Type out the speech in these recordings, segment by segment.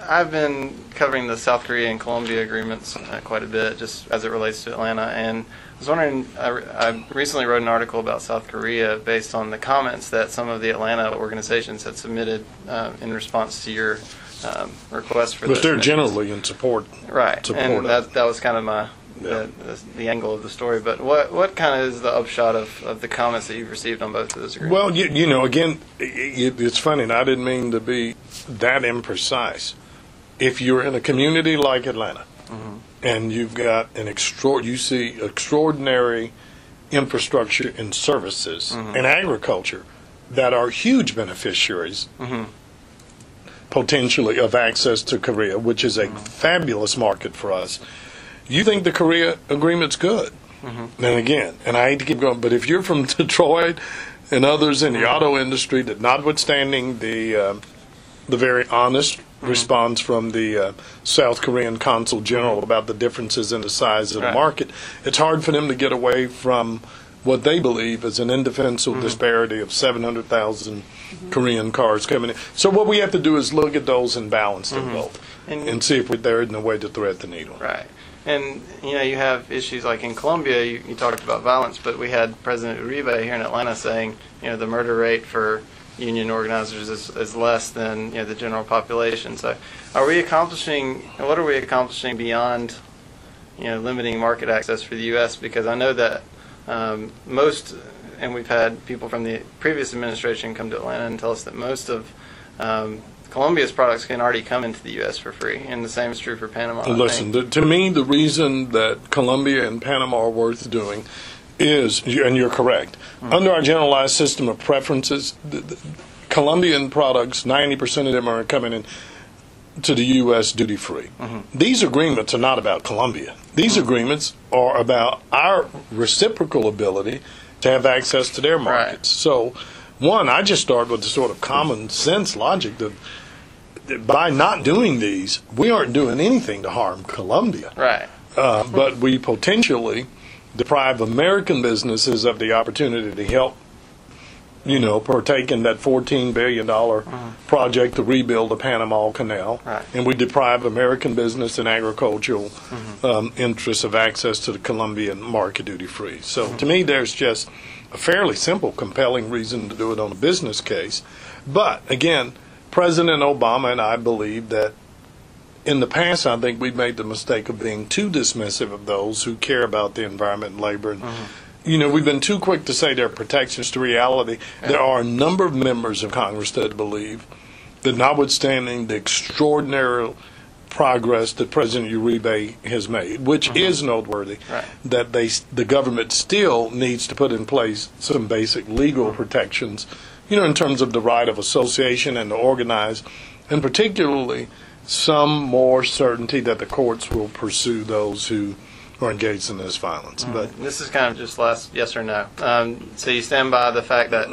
I've been covering the South Korea and Colombia agreements quite a bit, just as it relates to Atlanta. And I was wondering, I recently wrote an article about South Korea based on the comments that some of the Atlanta organizations had submitted in response to your request for this. But they're generally in support. Right, and that was kind of the angle of the story. But what kind of is the upshot of the comments that you've received on both of those agreements? Well, you know, again, it's funny, and I didn't mean to be that imprecise. If you're in a community like Atlanta, and you've got you see extraordinary infrastructure and services and agriculture that are huge beneficiaries potentially of access to Korea, which is a fabulous market for us. You think the Korea agreement's good. And again, and I hate to keep going, but if you're from Detroit and others in the auto industry, that notwithstanding the very honest response from the South Korean Consul General about the differences in the size of the market, it's hard for them to get away from what they believe is an indefensible disparity of 700,000 Korean cars coming in. So what we have to do is look at those and balance them both and see if there isn't a way to thread the needle. Right. And, you know, you have issues like in Colombia, you talked about violence, but we had President Uribe here in Atlanta saying, you know, the murder rate for union organizers is less than, you know, the general population. So what are we accomplishing beyond, you know, limiting market access for the U.S.? Because I know that most, and we've had people from the previous administration come to Atlanta and tell us that most of Colombia's products can already come into the U.S. for free, and the same is true for Panama. Listen, to me, the reason that Colombia and Panama are worth doing is, and you're correct, under our generalized system of preferences, the Colombian products, 90% of them are coming in to the U.S. duty-free. These agreements are not about Colombia. These agreements are about our reciprocal ability to have access to their markets. So, one, I just start with the sort of common sense logic that by not doing these, we aren't doing anything to harm Colombia. Right. But we potentially deprive American businesses of the opportunity to help, you know, partake in that $14 billion project to rebuild the Panama Canal. Right. And we deprive American business and agricultural interests of access to the Colombian market duty-free. So to me, there's just a fairly simple, compelling reason to do it on a business case. But, again, President Obama and I believe that in the past, I think we've made the mistake of being too dismissive of those who care about the environment and labor. And, you know, we've been too quick to say there are protections to reality. There are a number of members of Congress that believe that notwithstanding the extraordinary progress that President Uribe has made, which is noteworthy, that the government still needs to put in place some basic legal protections, you know, in terms of the right of association and to organize, and particularly some more certainty that the courts will pursue those who are engaged in this violence. But this is kind of just last yes or no. So you stand by the fact that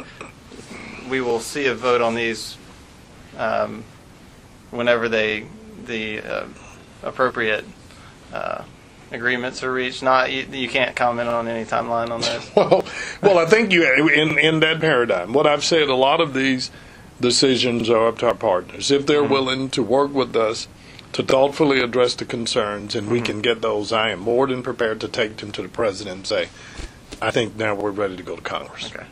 we will see a vote on these whenever the appropriate agreements are reached. Not you can't comment on any timeline on this. Well, I think you in that paradigm. What I've said, a lot of these decisions are up to our partners. If they're willing to work with us to thoughtfully address the concerns, and we can get those, I am more than prepared to take them to the president and say, I think now we're ready to go to Congress. Okay.